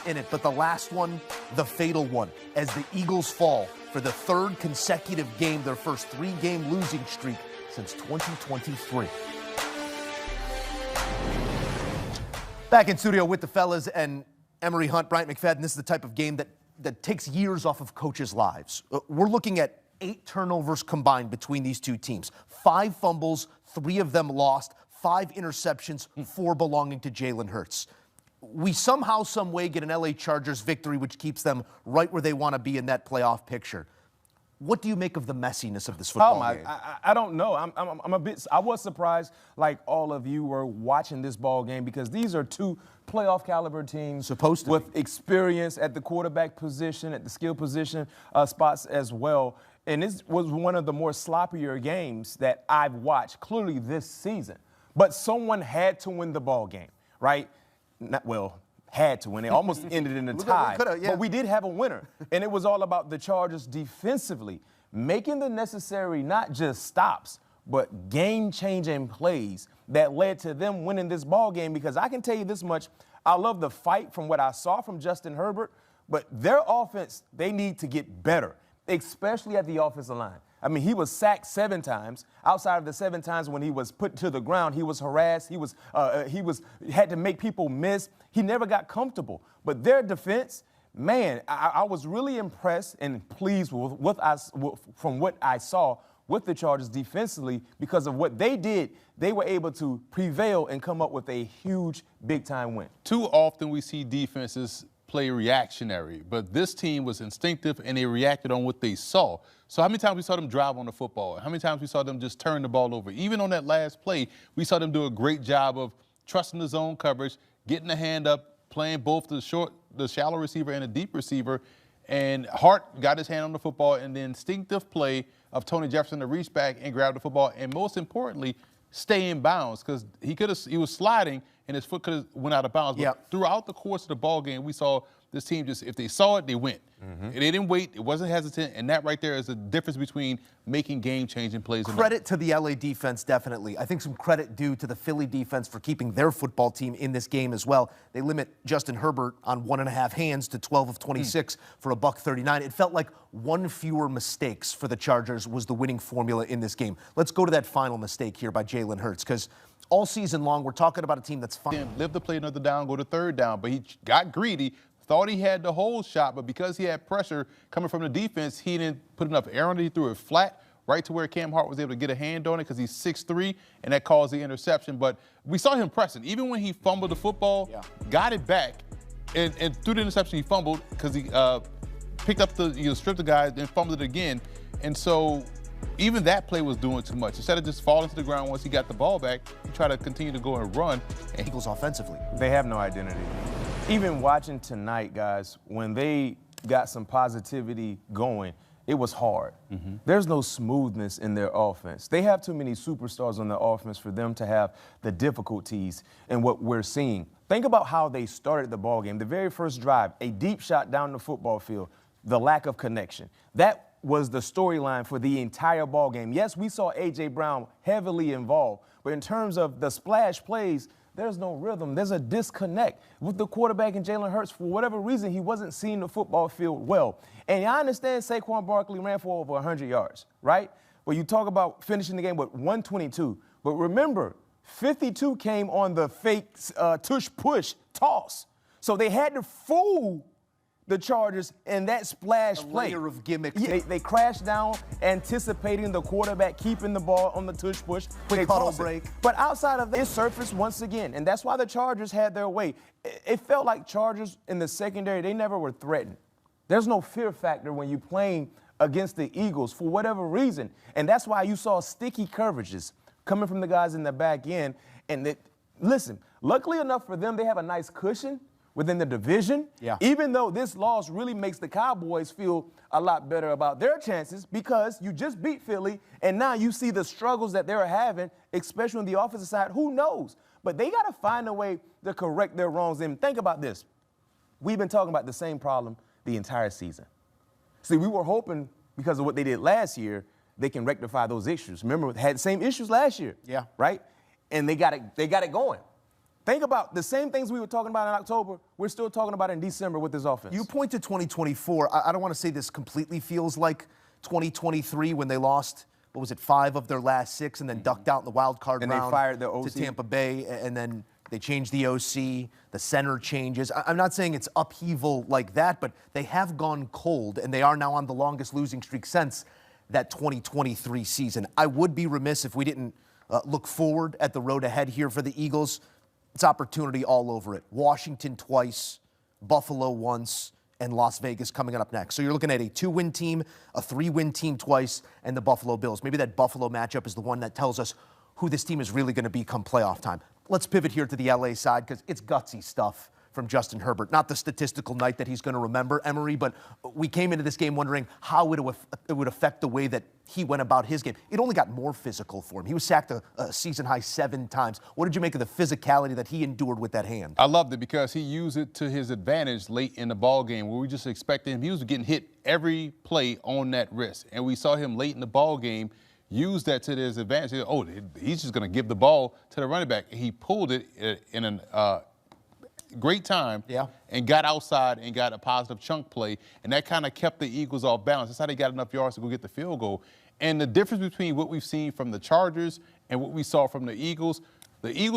in it, but the last one, the fatal one, as the Eagles fall for the third consecutive game, their first 3-game losing streak since 2023. Back in studio with the fellas and Emery Hunt, Bryant McFadden. This is the type of game that takes years off of coaches' lives. We're looking at 8 turnovers combined between these two teams. 5 fumbles, 3 of them lost, 5 interceptions, 4 belonging to Jalen Hurts. We somehow, some way get an LA Chargers victory, which keeps them right where they want to be in that playoff picture. What do you make of the messiness of this football game? I don't know. I was surprised, like all of you were watching this ball game, because these are 2 playoff caliber teams with experience at the quarterback position, at the skill position spots as well. And this was one of the more sloppier games that I've watched clearly this season. But someone had to win the ball game, right? Had to win. It almost ended in a tie. But we did have a winner. And it was all about the Chargers defensively, making the necessary not just stops, but game-changing plays that led to them winning this ball game. Because I can tell you this much, I love the fight from what I saw from Justin Herbert, but their offense, they need to get better, especially at the offensive line. I mean, he was sacked 7 times. Outside of the 7 times when he was put to the ground, he was harassed. He had to make people miss. He never got comfortable. But their defense, man, I was really impressed and pleased from what I saw with the Chargers defensively, because of what they did. They were able to prevail and come up with a huge, big-time win. Too often we see defenses play reactionary, but this team was instinctive and they reacted on what they saw. So how many times we saw them drive on the football? How many times we saw them just turn the ball over? Even on that last play, we saw them do a great job of trusting the zone coverage, getting the hand up, playing both the shallow receiver and the deep receiver. And Hart got his hand on the football, and the instinctive play of Tony Jefferson to reach back and grab the football, and most importantly, stay in bounds, because he was sliding and his foot could have went out of bounds. But throughout the course of the ball game, we saw this team just, if they saw it, they went. They didn't wait. It wasn't hesitant. And that right there is the difference between making game-changing plays. Credit to the LA defense, definitely. I think some credit due to the Philly defense for keeping their football team in this game as well. They limit Justin Herbert on 1.5 hands to 12 of 26 for a $139. It felt like 1 fewer mistakes for the Chargers was the winning formula in this game. Let's go to that final mistake here by Jalen Hurts, because all season long we're talking about a team that's fine. Live to play another down, go to 3rd down, but he got greedy. Thought he had the whole shot, but because he had pressure coming from the defense, he didn't put enough air on it. He threw it flat right to where Cam Hart was able to get a hand on it, because he's 6'3", and that caused the interception. But we saw him pressing. Even when he fumbled the football, got it back, and through the interception he fumbled because he picked up stripped the guy, then fumbled it again. And so even that play was doing too much. Instead of just falling to the ground once he got the ball back, he tried to continue to go and run. And Eagles offensively, they have no identity. Even watching tonight, guys, when they got some positivity going, it was hard. There's no smoothness in their offense. They have too many superstars on their offense for them to have the difficulties in what we're seeing. Think about how they started the ball game. The very first drive, a deep shot down the football field, the lack of connection. That was the storyline for the entire ball game. Yes, we saw A.J. Brown heavily involved, but in terms of the splash plays, there's no rhythm. There's a disconnect with the quarterback and Jalen Hurts. For whatever reason, he wasn't seeing the football field well. And I understand Saquon Barkley ran for over 100 yards, right? Well, you talk about finishing the game with 122. But remember, 52 came on the fake tush-push toss. So they had to fool the Chargers in that splash play. A layer of gimmicks. They crashed down, anticipating the quarterback keeping the ball on the tush push. Quick huddle break. But outside of that, it surfaced once again, and that's why the Chargers had their way. It felt like Chargers in the secondary, they never were threatened. There's no fear factor when you're playing against the Eagles for whatever reason, and that's why you saw sticky coverages coming from the guys in the back end. And listen, luckily enough for them, they have a nice cushion within the division, even though this loss really makes the Cowboys feel a lot better about their chances, because you just beat Philly, and now you see the struggles that they're having, especially on the offensive side. Who knows? But they got to find a way to correct their wrongs. And think about this. We've been talking about the same problem the entire season. See, we were hoping, because of what they did last year, they can rectify those issues. Remember, they had the same issues last year, right? And they got it going. Think about the same things we were talking about in October, we're still talking about in December with this offense. You point to 2024. I don't want to say this completely feels like 2023 when they lost, what was it, 5 of their last 6 and then ducked out in the wild card round. And they fired the OC. To Tampa Bay, and then they changed the OC, the center changes. I'm not saying it's upheaval like that, but they have gone cold, and they are now on the longest losing streak since that 2023 season. I would be remiss if we didn't look forward at the road ahead here for the Eagles. It's opportunity all over it. Washington twice, Buffalo once, and Las Vegas coming up next. So you're looking at a 2-win team, a 3-win team twice, and the Buffalo Bills. Maybe that Buffalo matchup is the one that tells us who this team is really going to be come playoff time. Let's pivot here to the LA side because it's gutsy stuff from Justin Herbert. Not the statistical night that he's going to remember, Emery, but we came into this game wondering how it would affect the way that he went about his game. It only got more physical for him. He was sacked a season-high 7 times. What did you make of the physicality that he endured with that hand? I loved it because he used it to his advantage late in the ball game where we just expected him. He was getting hit every play on that wrist, and we saw him late in the ball game use that to his advantage. He's just going to give the ball to the running back. He pulled it in a great time and got outside and got a positive chunk play, and that kind of kept the Eagles off balance. That's how they got enough yards to go get the field goal. And the difference between what we've seen from the Chargers and what we saw from the Eagles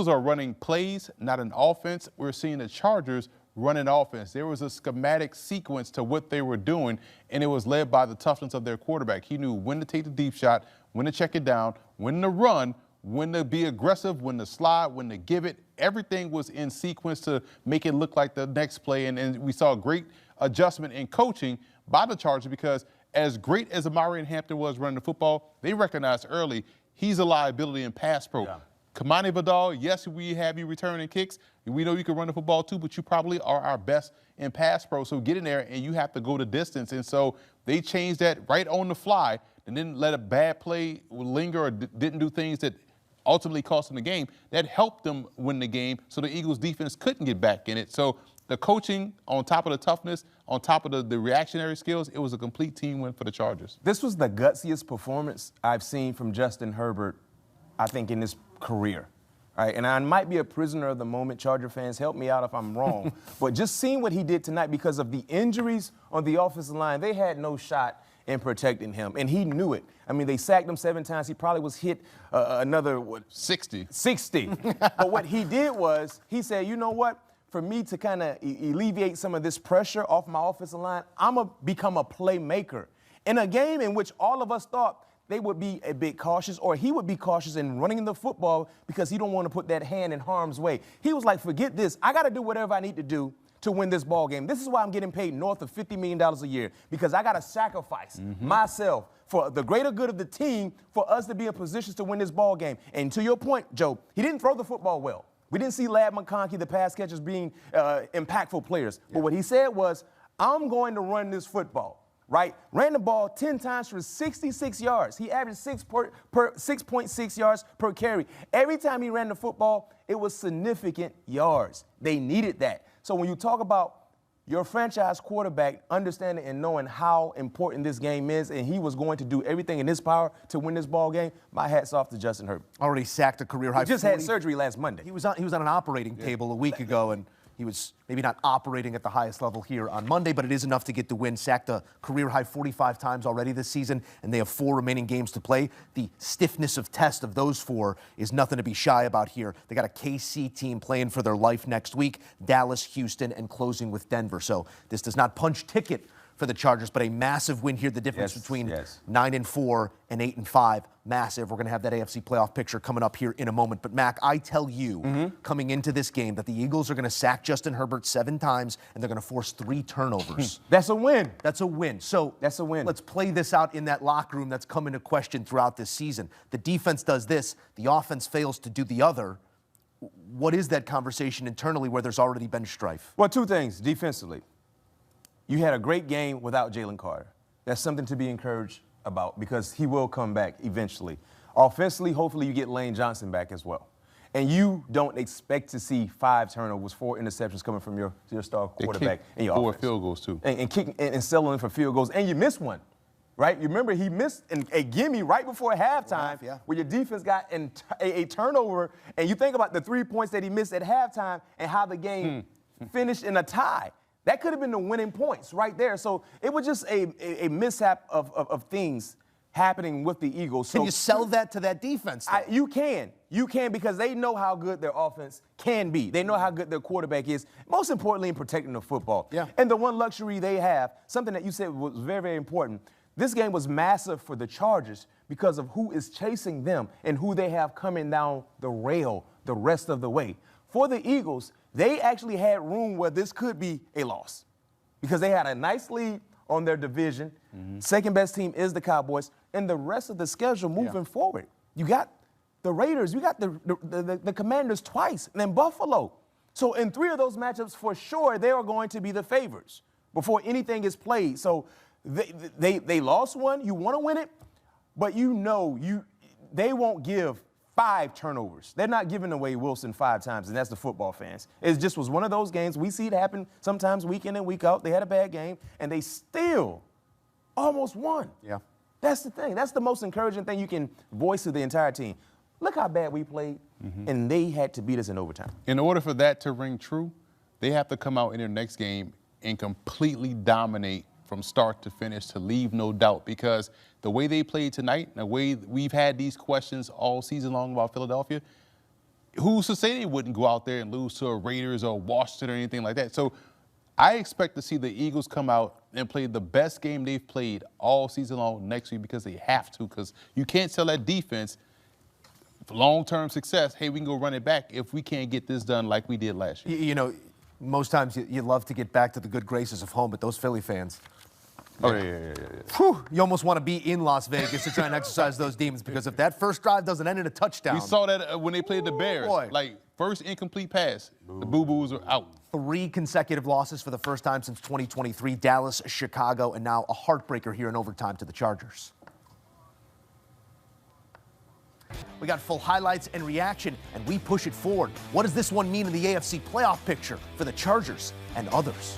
are running plays, not an offense. We're seeing the Chargers run an offense. There was a schematic sequence to what they were doing, and it was led by the toughness of their quarterback. He knew when to take the deep shot, when to check it down, when to run, when to be aggressive, when to slide, when to give it. Everything was in sequence to make it look like the next play, and we saw a great adjustment in coaching by the Chargers because as great as Amari Hampton was running the football, they recognized early he's a liability in pass pro. Yeah. Kamani Vidal, yes, we have you returning kicks. We know you can run the football too, but you probably are our best in pass pro. So get in there and you have to go the distance. And so they changed that right on the fly and didn't let a bad play linger or didn't do things that ultimately cost them the game. That helped them win the game so the Eagles defense couldn't get back in it. So the coaching on top of the toughness, on top of the reactionary skills, it was a complete team win for the Chargers. This was the gutsiest performance I've seen from Justin Herbert, I think, in his career. Right? And I might be a prisoner of the moment, Charger fans. Help me out if I'm wrong. But just seeing what he did tonight because of the injuries on the offensive line, they had no shot in protecting him, and he knew it. I mean, they sacked him 7 times. He probably was hit another, 60. But what he did was he said, you know what? For me to kind of alleviate some of this pressure off my offensive line, I'm going to become a playmaker. In a game in which all of us thought they would be a bit cautious, or he would be cautious in running the football because he don't want to put that hand in harm's way. He was like, forget this. I got to do whatever I need to do to win this ball game. This is why I'm getting paid north of $50 million a year, because I got to sacrifice myself for the greater good of the team for us to be in positions to win this ball game. And to your point, Joe, he didn't throw the football well. We didn't see Ladd McConkey, the pass catchers, being impactful players. Yeah. But what he said was, I'm going to run this football. Right? Ran the ball 10 times for 66 yards. He averaged 6.6 yards per carry. Every time he ran the football, it was significant yards. They needed that. So when you talk about your franchise quarterback understanding and knowing how important this game is, and he was going to do everything in his power to win this ball game, my hat's off to Justin Herbert. Already sacked a career high. He just had surgery last Monday. He was on an operating table a week ago, and he was maybe not operating at the highest level here on Monday, but it is enough to get the win. Sacked a career-high 45 times already this season, and they have 4 remaining games to play. The stiffness of test of those 4 is nothing to be shy about here. They got a KC team playing for their life next week, Dallas, Houston, and closing with Denver. So this does not punch ticket for the Chargers, but a massive win here. The difference between 9-4 and 8-5, massive. We're going to have that AFC playoff picture coming up here in a moment. But Mac, I tell you, coming into this game, that the Eagles are going to sack Justin Herbert 7 times, and they're going to force 3 turnovers. That's a win. That's a win. So that's a win. Let's play this out in that locker room that's come into question throughout this season. The defense does this. The offense fails to do the other. What is that conversation internally where there's already been strife? Well, 2 things defensively. You had a great game without Jalen Carter. That's something to be encouraged about because he will come back eventually. Offensively, hopefully you get Lane Johnson back as well. And you don't expect to see 5 turnovers, 4 interceptions coming from your star quarterback and your 4 offense. field goals, too. And kicking and settling for field goals. And you missed one. right? You remember he missed a gimme right before halftime where your defense got a turnover, and you think about the 3 points that he missed at halftime and how the game finished in a tie. That could have been the winning points right there. So it was just a mishap of things happening with the Eagles. Can you sell that to that defense? You can. You can, because they know how good their offense can be. They know how good their quarterback is, most importantly in protecting the football. Yeah. And the one luxury they have, something that you said was very, very important, this game was massive for the Chargers because of who is chasing them and who they have coming down the rail the rest of the way. For the Eagles, they actually had room where this could be a loss because they had a nice lead on their division. Second best team is the Cowboys. And the rest of the schedule moving forward, you got the Raiders, you got the Commanders twice, and then Buffalo. So in 3 of those matchups, for sure, they are going to be the favorites before anything is played. So they lost one. You want to win it, but they won't give 5 turnovers. They're not giving away Wilson 5 times, and that's the football fans. It just was one of those games. We see it happen sometimes week in and week out. They had a bad game, and they still almost won. Yeah. That's the thing. That's the most encouraging thing you can voice to the entire team. Look how bad we played, and they had to beat us in overtime. In order for that to ring true, they have to come out in their next game and completely dominate from start to finish to leave no doubt, because the way they played tonight, the way we've had these questions all season long about Philadelphia, who's to say they wouldn't go out there and lose to a Raiders or Washington or anything like that? So I expect to see the Eagles come out and play the best game they've played all season long next week, because they have to, because you can't tell that defense for long-term success, hey, we can go run it back if we can't get this done like we did last year. You know, most times you love to get back to the good graces of home, but those Philly fans, whew, you almost want to be in Las Vegas to try and exercise those demons, because if that first drive doesn't end in a touchdown. We saw that when they played the Bears. Boy. Like, first incomplete pass, the Boo-Boos are out. 3 consecutive losses for the first time since 2023, Dallas, Chicago, and now a heartbreaker here in overtime to the Chargers. We got full highlights and reaction, and we push it forward. What does this one mean in the AFC playoff picture for the Chargers and others?